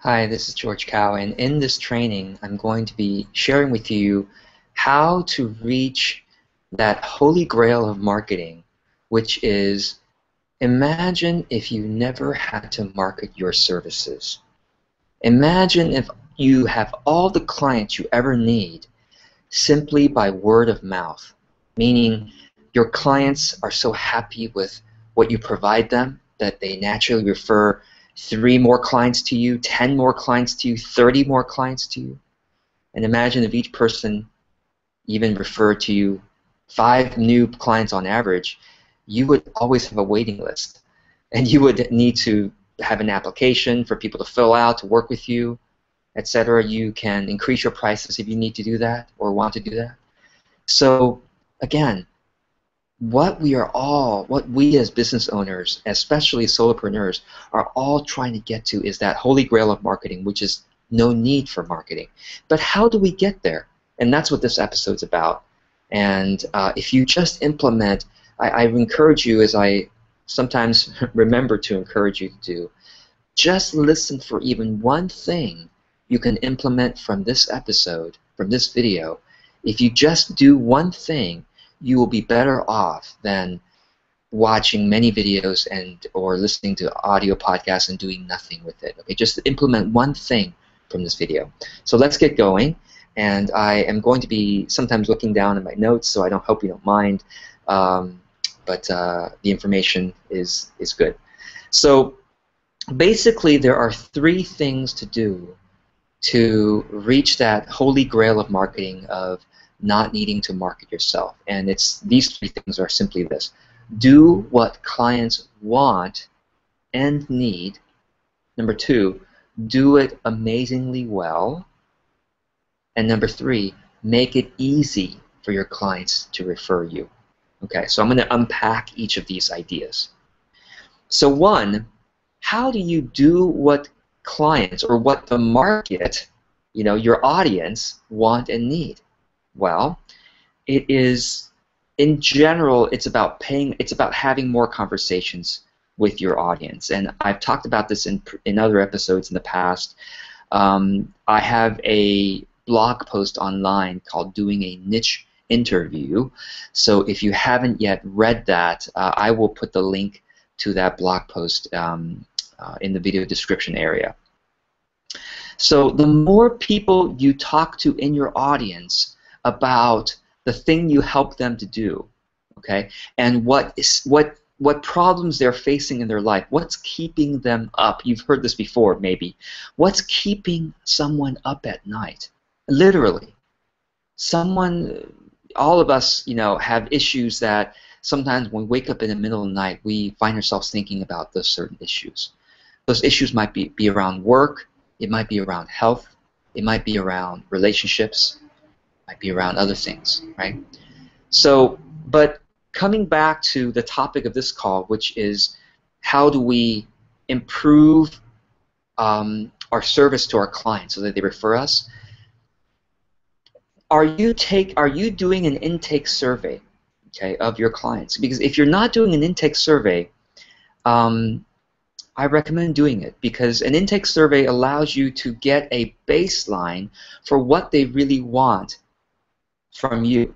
Hi, this is George Cao, and in this training, I'm going to be sharing with you how to reach that holy grail of marketing, which is imagine if you never had to market your services. Imagine if you have all the clients you ever need simply by word of mouth, meaning your clients are so happy with what you provide them that they naturally refer 3 more clients to you, 10 more clients to you, 30 more clients to you. And imagine if each person even referred to you 5 new clients on average, you would always have a waiting list. And you would need to have an application for people to fill out to work with you, etc. You can increase your prices if you need to do that or want to do that. So again, what we as business owners, especially solopreneurs, are all trying to get to is that holy grail of marketing, which is no need for marketing. But how do we get there? And that's what this episode's about. And if you just implement, I encourage you, as I sometimes remember to encourage you to do, just listen for even one thing you can implement from this episode, from this video. If you just do one thing, you will be better off than watching many videos or listening to audio podcasts and doing nothing with it. Okay, just implement one thing from this video. So let's get going. And I am going to be sometimes looking down at my notes, so I hope you don't mind. But the information is good. So basically, there are 3 things to do to reach that holy grail of marketing of not needing to market yourself. And these 3 things are simply this. Do what clients want and need. Number 2, do it amazingly well. And number 3, make it easy for your clients to refer you. Okay, so I'm going to unpack each of these ideas. So 1, how do you do what clients or what the market, your audience, want and need? Well, it is, in general, it's about having more conversations with your audience. And I've talked about this in other episodes in the past. I have a blog post online called Doing a Niche Interview. So if you haven't yet read that, I will put the link to that blog post in the video description area. So the more people you talk to in your audience about the thing you help them to do, okay, and what problems they're facing in their life, what's keeping them up. You've heard this before, maybe. What's keeping someone up at night? Literally. All of us, have issues that sometimes when we wake up in the middle of the night, we find ourselves thinking about those certain issues. Those issues might be around work, it might be around health, it might be around relationships, might be around other things, right? So, but coming back to the topic of this call, which is how do we improve our service to our clients so that they refer us? Are you doing an intake survey, okay, of your clients? Because if you're not doing an intake survey, I recommend doing it, because an intake survey allows you to get a baseline for what they really want from you,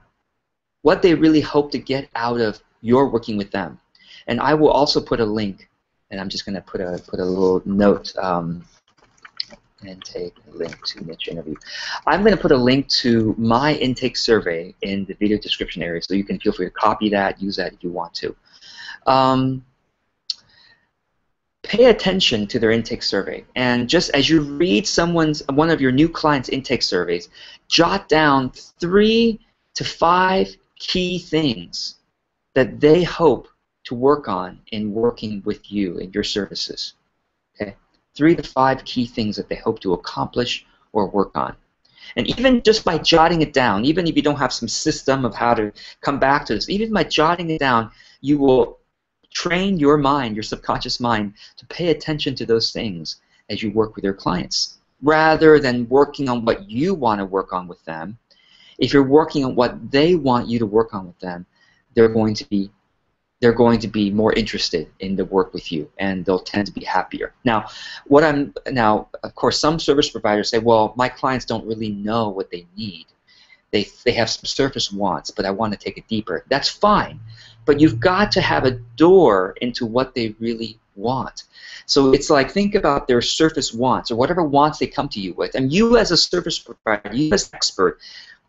what they really hope to get out of your working with them. And I will also put a link, and I'm just going to put a little note, intake link to niche interview. I'm going to put a link to my intake survey in the video description area, so you can feel free to copy that, use that if you want to. Pay attention to their intake survey, and just as you read one of your new clients' intake surveys, jot down 3 to 5 key things that they hope to work on in working with you and your services. Okay, 3 to 5 key things that they hope to accomplish or work on. And even just by jotting it down, even if you don't have some system of how to come back to this, even by jotting it down, you will train your mind, your subconscious mind, to pay attention to those things as you work with your clients, rather than working on what you want to work on with them. If you're working on what they want you to work on with them, they're going to be they're going to be more interested in the work with you, and they'll tend to be happier. Now, of course, some service providers say, well, my clients don't really know what they need. They have some surface wants, but I want to take it deeper. That's fine, but you've got to have a door into what they really want. So it's like, think about their surface wants, or whatever wants they come to you with, and you as a service provider, you as an expert,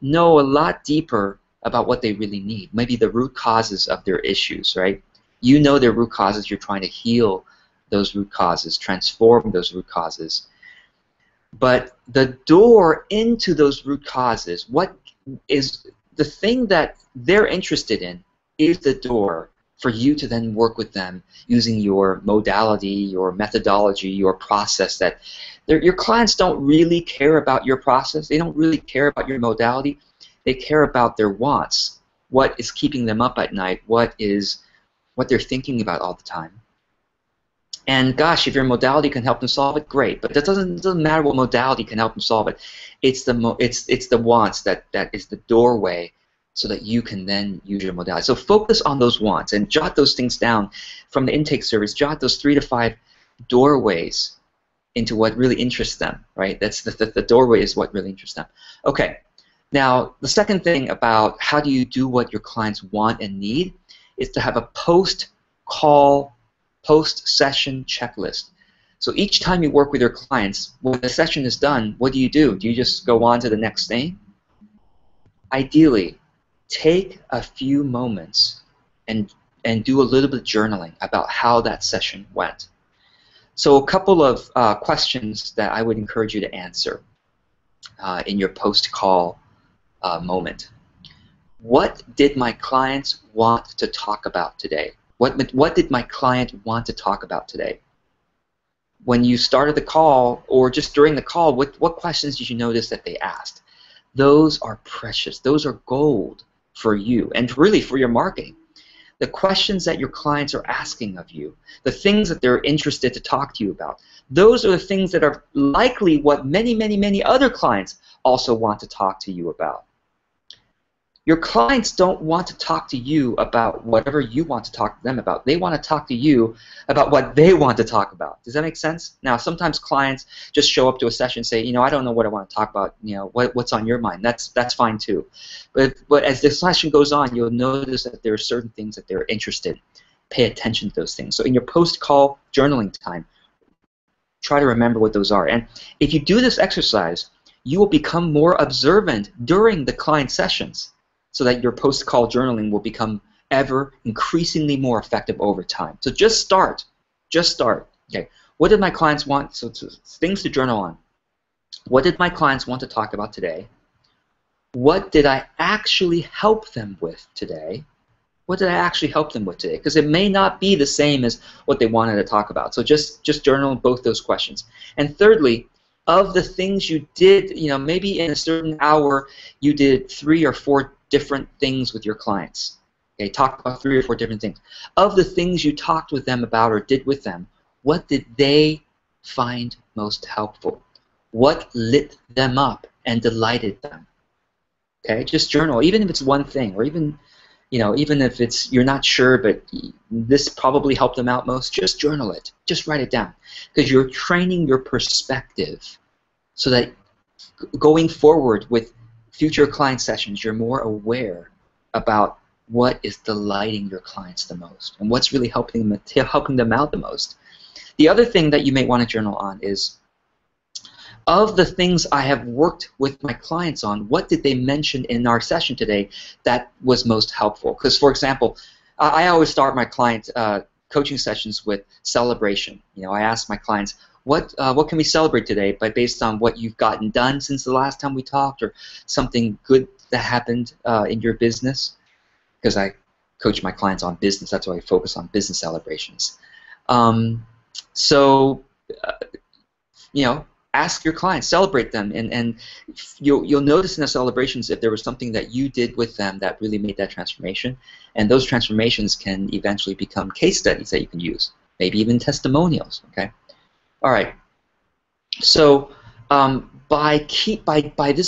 know a lot deeper about what they really need, maybe the root causes of their issues, right? You know their root causes, you're trying to heal those root causes, transform those root causes. But the door into those root causes, what is the thing that they're interested in, is the door for you to then work with them using your modality, your methodology, your process. That your clients don't really care about your process, they don't really care about your modality. They care about their wants, what is keeping them up at night, what they're thinking about all the time. And gosh, if your modality can help them solve it, great. But it doesn't matter what modality can help them solve it. It's the wants that is the doorway, so that you can then use your modality. So focus on those wants and jot those things down from the intake service. Jot those 3 to 5 doorways into what really interests them. Right? That's the doorway is what really interests them. Okay. Now, the second thing about how do you do what your clients want and need is to have a post-call, post-session checklist. So each time you work with your clients, when the session is done, what do? Do you just go on to the next thing? Ideally, take a few moments and do a little bit of journaling about how that session went. So a couple of questions that I would encourage you to answer in your post-call moment. What did my clients want to talk about today? What did my client want to talk about today? When you started the call, or just during the call, what questions did you notice that they asked? Those are precious. Those are gold for you, and really for your marketing. The questions that your clients are asking of you, the things that they're interested to talk to you about, those are the things that are likely what many, many, many other clients also want to talk to you about. Your clients don't want to talk to you about whatever you want to talk to them about. They want to talk to you about what they want to talk about. Does that make sense? Now, sometimes clients just show up to a session and say, you know, I don't know what I want to talk about. You know, what's on your mind? That's fine too. But as the session goes on, you'll notice that there are certain things that they're interested in. Pay attention to those things. So in your post-call journaling time, try to remember what those are. And if you do this exercise, you will become more observant during the client sessions, so that your post-call journaling will become ever increasingly more effective over time. So just start. Just start. Okay. What did my clients want? So things to journal on. What did my clients want to talk about today? What did I actually help them with today? What did I actually help them with today? Because it may not be the same as what they wanted to talk about. So just journal both those questions. And thirdly, of the things you did, you know, maybe in a certain hour you did 3 or 4 different things with your clients. Okay, talk about 3 or 4 different things. Of the things you talked with them about or did with them, what did they find most helpful? What lit them up and delighted them? Okay, just journal, even if it's one thing, or even, you know, even if it's you're not sure, but this probably helped them out most. Just journal it. Just write it down, because you're training your perspective, so that going forward with future client sessions, you're more aware about what is delighting your clients the most and what's really helping them out the most. The other thing that you may want to journal on is, of the things I have worked with my clients on, what did they mention in our session today that was most helpful? Because, for example, I always start my client coaching sessions with celebration. You know, I ask my clients, what can we celebrate today, but based on what you've gotten done since the last time we talked, or something good that happened in your business? Because I coach my clients on business, that's why I focus on business celebrations. You know, ask your clients, celebrate them, and you'll notice in the celebrations if there was something that you did with them that really made that transformation, and those transformations can eventually become case studies that you can use, maybe even testimonials. Okay. All right. So by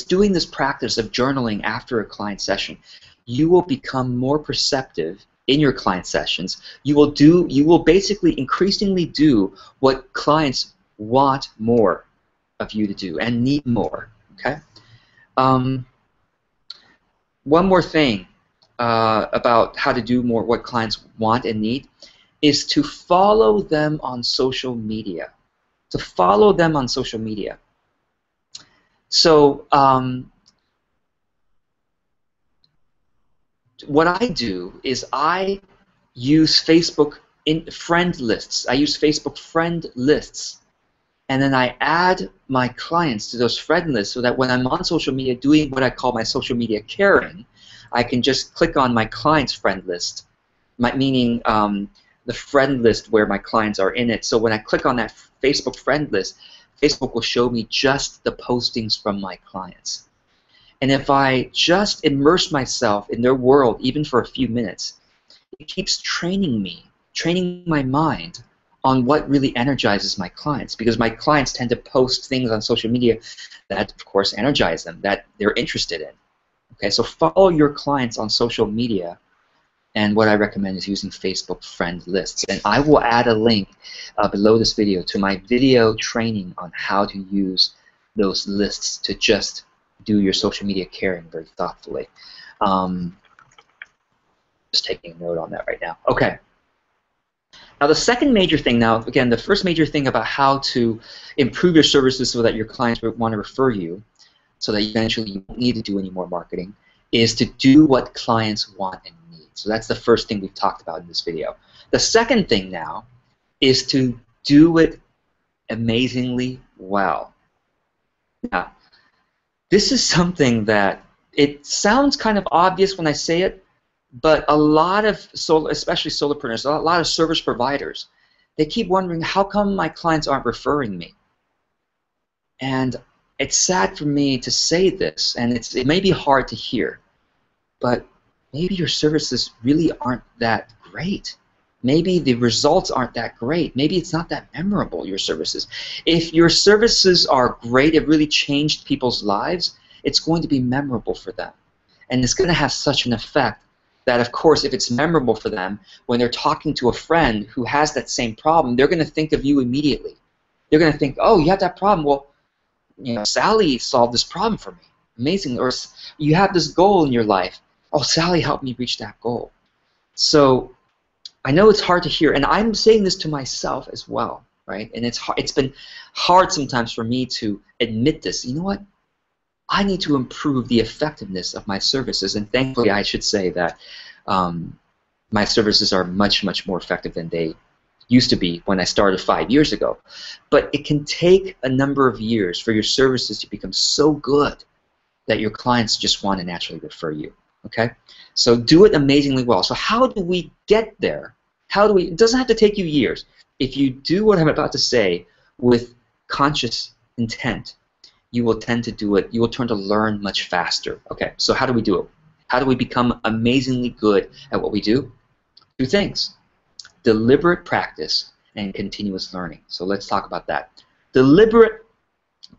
doing this practice of journaling after a client session, you will become more perceptive in your client sessions, you will basically increasingly do what clients want more of you to do and need more. Okay. One more thing about how to do more what clients want and need is to follow them on social media. To follow them on social media. So what I do is I use Facebook friend lists. I use Facebook friend lists, and then I add my clients to those friend lists so that when I'm on social media doing what I call my social media caring, I can just click on my client's friend list, meaning the friend list where my clients are in it. So when I click on that Facebook friend list, Facebook will show me just the postings from my clients. And if I just immerse myself in their world, even for a few minutes, it keeps training me, training my mind on what really energizes my clients, because my clients tend to post things on social media that, of course, energize them, that they're interested in. Okay, so follow your clients on social media, and what I recommend is using Facebook friend lists. And I will add a link below this video to my video training on how to use those lists to just do your social media caring very thoughtfully. Just taking a note on that right now. Okay. Now the second major thing now, again, the first major thing about how to improve your services so that your clients want to refer you, so that eventually you don't need to do any more marketing, is to do what clients want and need. So that's the first thing we've talked about in this video. The second thing now is to do it amazingly well. Now, this is something that it sounds kind of obvious when I say it, but a lot of, especially solopreneurs, a lot of service providers, they keep wondering, how come my clients aren't referring me? And it's sad for me to say this, and it may be hard to hear, but maybe your services really aren't that great. Maybe the results aren't that great. Maybe it's not that memorable, your services. If your services are great, it really changed people's lives, it's going to be memorable for them. And it's going to have such an effect that, of course, if it's memorable for them, when they're talking to a friend who has that same problem, they're going to think of you immediately. They're going to think, oh, you have that problem. Well, you know, Sally solved this problem for me. Amazing. Or you have this goal in your life. Oh, Sally helped me reach that goal. So I know it's hard to hear, and I'm saying this to myself as well, right? And it's been hard sometimes for me to admit this. You know what? I need to improve the effectiveness of my services, and thankfully I should say that my services are much, much more effective than they used to be when I started 5 years ago. But it can take a number of years for your services to become so good that your clients just want to naturally refer you. Okay? So do it amazingly well. So how do we get there? It doesn't have to take you years. If you do what I'm about to say with conscious intent, you will tend to do it, you will tend to learn much faster. Okay, so how do we do it? How do we become amazingly good at what we do? Two things: deliberate practice and continuous learning. So let's talk about that. Deliberate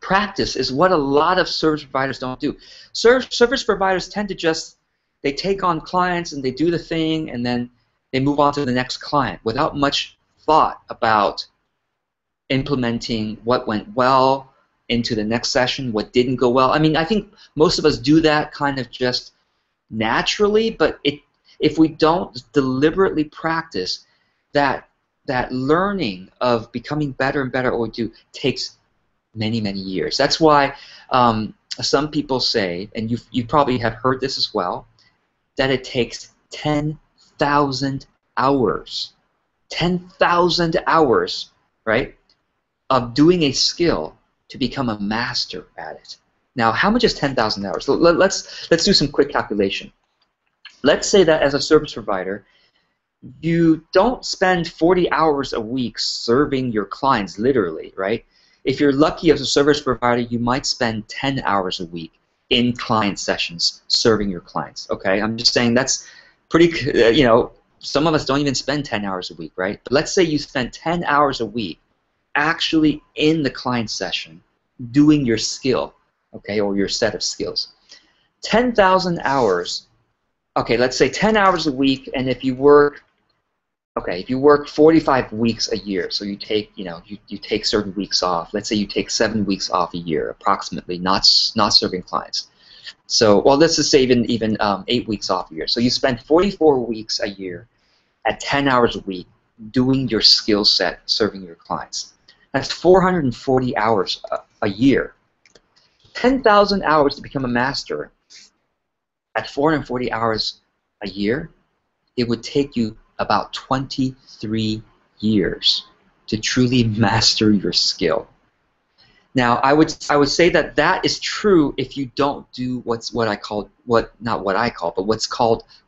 practice is what a lot of service providers don't do. Service providers tend to just, they take on clients and they do the thing and then they move on to the next client without much thought about implementing what went well into the next session, what didn't go well. I mean, I think most of us do that kind of just naturally, but if we don't deliberately practice, that learning of becoming better and better at what we do takes many, many years. That's why some people say, and you probably have heard this as well, that it takes 10,000 hours. 10,000 hours, right, of doing a skill to become a master at it. Now, how much is 10,000 hours? Let's do some quick calculation. Let's say that as a service provider, you don't spend 40 hours a week serving your clients, literally, right? If you're lucky as a service provider, you might spend 10 hours a week in client sessions serving your clients, okay? I'm just saying that's pretty, you know, some of us don't even spend 10 hours a week, right? But let's say you spend 10 hours a week actually in the client session doing your skill, okay, or your set of skills. 10,000 hours okay, let's say 10 hours a week, and if you work, okay, if you work 45 weeks a year, so you take, you take certain weeks off. Let's say you take 7 weeks off a year, approximately, not serving clients. So, well, let's just say even 8 weeks off a year. So you spend 44 weeks a year at 10 hours a week doing your skill set serving your clients. That's 440 hours a year. 10,000 hours to become a master. At 440 hours a year, it would take you about 23 years to truly master your skill. Now, I would say that that is true if you don't do what's called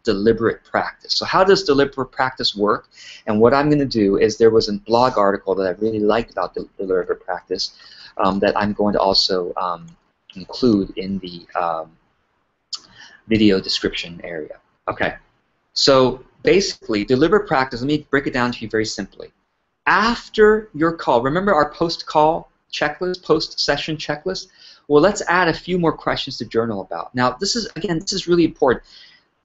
deliberate practice. So how does deliberate practice work? And what I'm going to do is, there was a blog article that I really liked about deliberate practice that I'm going to also include in the video description area. Okay, so basically, deliberate practice, let me break it down to you very simply. After your call, remember our post-call checklist, post-session checklist? Well, let's add a few more questions to journal about. Now, this is really important.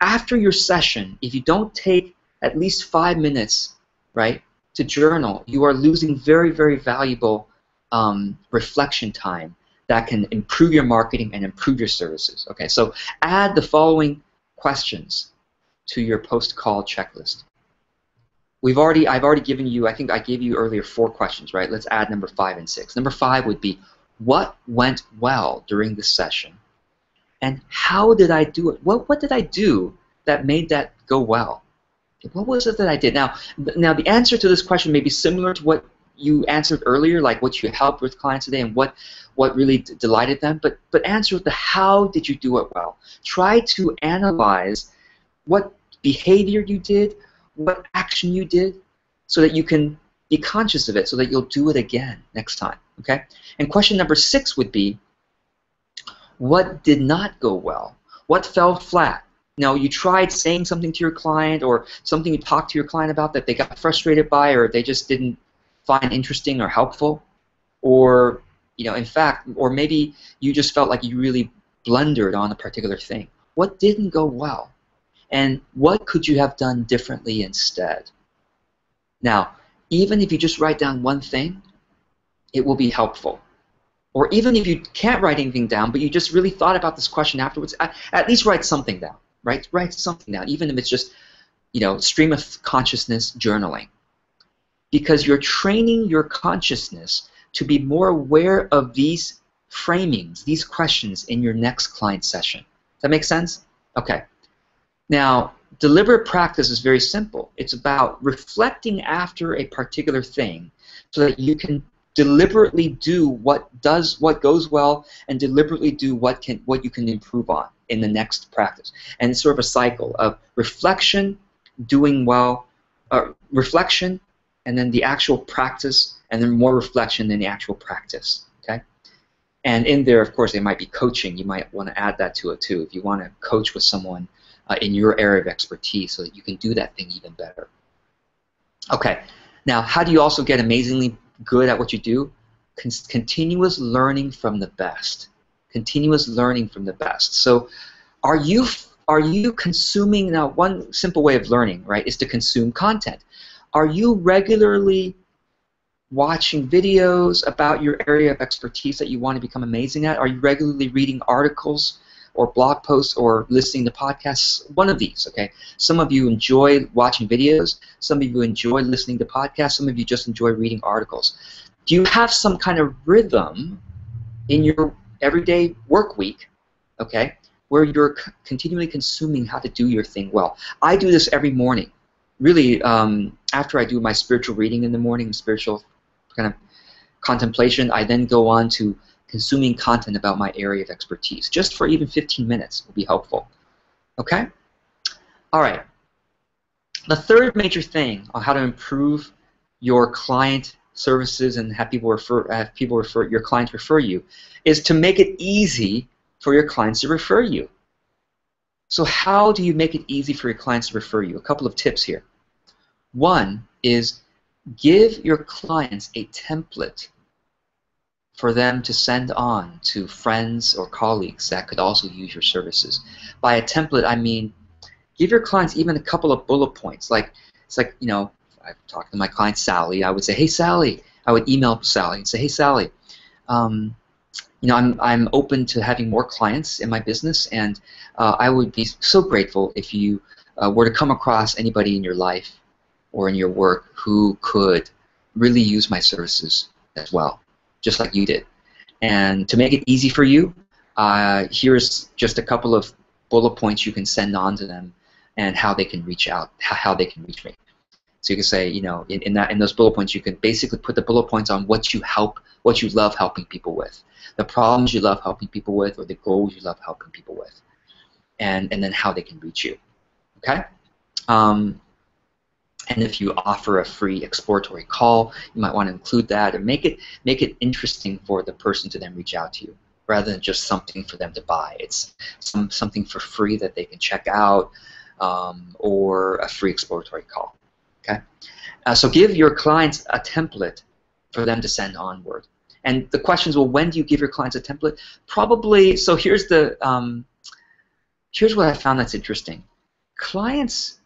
After your session, if you don't take at least 5 minutes, right, to journal, you are losing very, very valuable reflection time that can improve your marketing and improve your services. Okay, so add the following questions to your post-call checklist. I've already given you, I think I gave you earlier 4 questions, right? Let's add number 5 and 6. Number 5 would be, what went well during the session? And how did I do it? What did I do that made that go well? What was it that I did? Now the answer to this question may be similar to what you answered earlier, like what you helped with clients today and what really delighted them, but answer with the how did you do it well. Try to analyze what behavior you did, what action you did, so that you can be conscious of it, so that you'll do it again next time. Okay? And question number 6 would be, what did not go well? What fell flat? Now, you tried saying something to your client, or something you talked to your client about that they got frustrated by, or they just didn't find interesting or helpful, or in fact, or maybe you just felt like you really blundered on a particular thing. What didn't go well? And what could you have done differently instead? Now, even if you just write down one thing, it will be helpful. Or even if you can't write anything down, but you just really thought about this question afterwards, at least write something down. Right? Write something down, even if it's just, stream of consciousness journaling. Because you're training your consciousness to be more aware of these framings, these questions in your next client session. Does that make sense? Okay. Now, deliberate practice is very simple. It's about reflecting after a particular thing so that you can deliberately do what goes well, and deliberately do what you can improve on in the next practice. And it's sort of a cycle of reflection, doing well, reflection, and then the actual practice, and then more reflection than the actual practice. Okay? And in there, of course, there might be coaching. You might want to add that to it too, if you want to coach with someone in your area of expertise, so that you can do that thing even better. Okay, now how do you also get amazingly good at what you do? Continuous learning from the best. Continuous learning from the best. So are you consuming, now one simple way of learning, right, is to consume content. Are you regularly watching videos about your area of expertise that you want to become amazing at? Are you regularly reading articles or blog posts or listening to podcasts? One of these, okay? Some of you enjoy watching videos, some of you enjoy listening to podcasts, some of you just enjoy reading articles. Do you have some kind of rhythm in your everyday work week, okay, where you're continually consuming how to do your thing well? I do this every morning. Really, after I do my spiritual reading in the morning, spiritual kind of contemplation, I then go on to consuming content about my area of expertise. Just for even 15 minutes will be helpful. Okay? All right. The third major thing on how to improve your client services and have your clients refer you is to make it easy for your clients to refer you. So how do you make it easy for your clients to refer you? A couple of tips here. One is, give your clients a template for them to send on to friends or colleagues that could also use your services. By a template, I mean Give your clients even a couple of bullet points. Like, it's like, you know, I talked to my client Sally. I would say, hey Sally. I would email Sally and say, hey Sally, you know, I'm open to having more clients in my business, and I would be so grateful if you were to come across anybody in your life or in your work who could really use my services as well, just like you did. And to make it easy for you, here's just a couple of bullet points you can send on to them and how they can reach out, how they can reach me. So you can say, you know, in those bullet points, you can basically put the bullet points on what you love helping people with, the problems you love helping people with, or the goals you love helping people with, and then how they can reach you. Okay. And if you offer a free exploratory call, you might want to include that and make it interesting for the person to then reach out to you, rather than just something for them to buy. It's something for free that they can check out, or a free exploratory call. Okay, so give your clients a template for them to send onward. And the questions, well, when do you give your clients a template? Probably. So here's the here's what I found that's interesting. Clients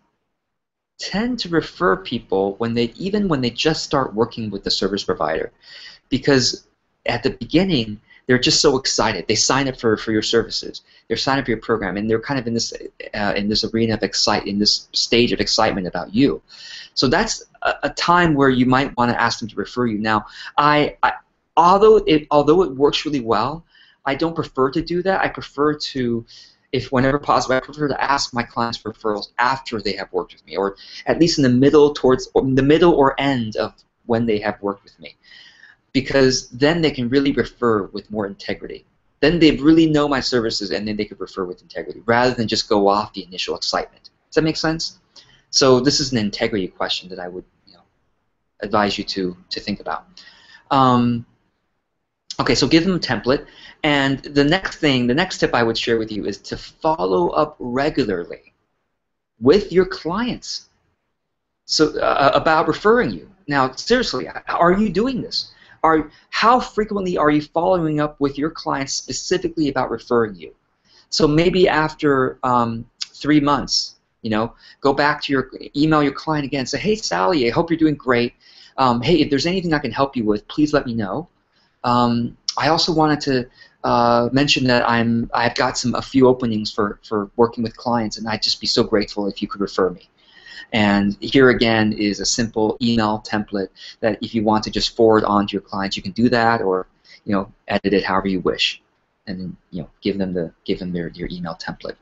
tend to refer people even when they just start working with the service provider, because at the beginning they're just so excited. They sign up for your services. They're signing up for your program, and they're kind of in this arena of in this stage of excitement about you. So that's a time where you might want to ask them to refer you. Now, although it works really well, I don't prefer to do that. I prefer to, if whenever possible, I prefer to ask my clients for referrals after they have worked with me, or at least in the middle or end of when they have worked with me, because then they can really refer with more integrity. Then they really know my services, and then they could refer with integrity rather than just go off the initial excitement. Does that make sense? So this is an integrity question that I would, you know, advise you to think about. Okay, so give them a template, and the next tip I would share with you is to follow up regularly with your clients. So about referring you. Now, seriously, are you doing this? How frequently are you following up with your clients specifically about referring you? So maybe after 3 months, you know, go back to email your client again and say, hey Sally, I hope you're doing great. Hey, if there's anything I can help you with, please let me know. I also wanted to mention that I've got a few openings for working with clients, and I'd just be so grateful if you could refer me. And here again is a simple email template that if you want to just forward on to your clients, you can do that, or, you know, edit it however you wish, and then, you know, give them your email template.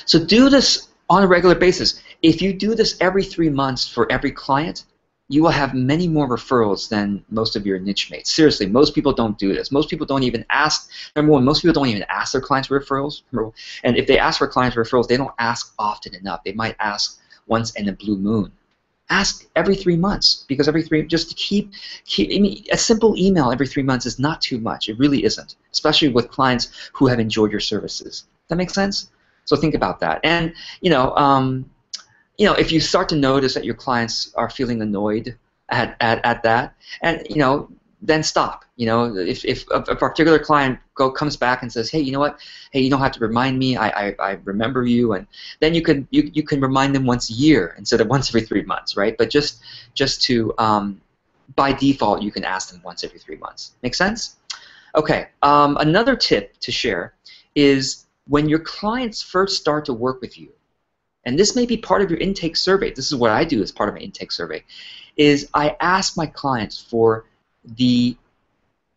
So do this on a regular basis. If you do this every 3 months for every client, you will have many more referrals than most of your niche mates. Seriously, most people don't do this. Most people don't even ask. Number one, most people don't even ask their clients for referrals. And if they ask for clients referrals, they don't ask often enough. They might ask once in a blue moon. Ask every 3 months, because just to keep I mean, a simple email every 3 months is not too much. It really isn't, especially with clients who have enjoyed your services. That makes sense? So think about that. And you know, if you start to notice that your clients are feeling annoyed at that, and you know, then stop. You know, if a particular client comes back and says, hey, you know what? Hey, you don't have to remind me. I remember you, and then you can remind them once a year instead of once every 3 months, right? But just to by default, you can ask them once every 3 months. Make sense? Okay. Another tip to share is when your clients first start to work with you, and this may be part of your intake survey. This is what I do as part of my intake survey, is I ask my clients for the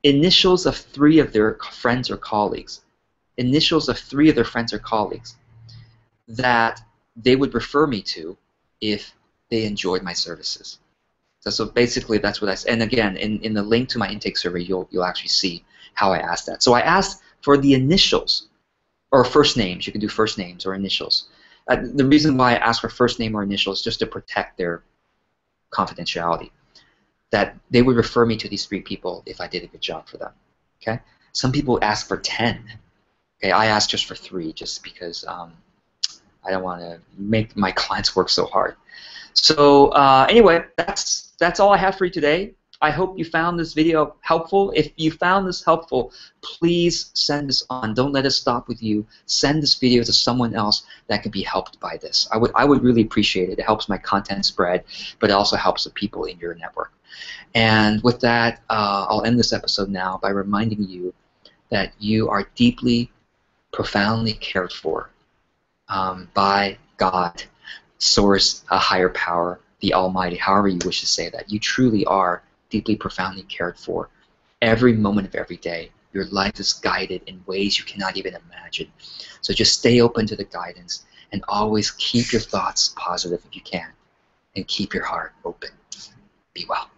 initials of 3 of their friends or colleagues, initials of 3 of their friends or colleagues that they would refer me to if they enjoyed my services. So basically that's what I said. And again, in the link to my intake survey, you'll actually see how I asked that. So I asked for the initials or first names. You can do first names or initials. The reason why I ask for first name or initials is just to protect their confidentiality, that they would refer me to these 3 people if I did a good job for them. Okay. Some people ask for 10. Okay, I asked just for 3, just because I don't want to make my clients work so hard. So anyway, that's all I have for you today. I hope you found this video helpful. If you found this helpful, please send this on. Don't let it stop with you. Send this video to someone else that can be helped by this. I would really appreciate it. It helps my content spread, but it also helps the people in your network. And with that, I'll end this episode now by reminding you that you are deeply, profoundly cared for by God, Source, a higher power, the Almighty, however you wish to say that. You truly are deeply, profoundly cared for. Every moment of every day, your life is guided in ways you cannot even imagine. So just stay open to the guidance and always keep your thoughts positive if you can, and keep your heart open. Be well.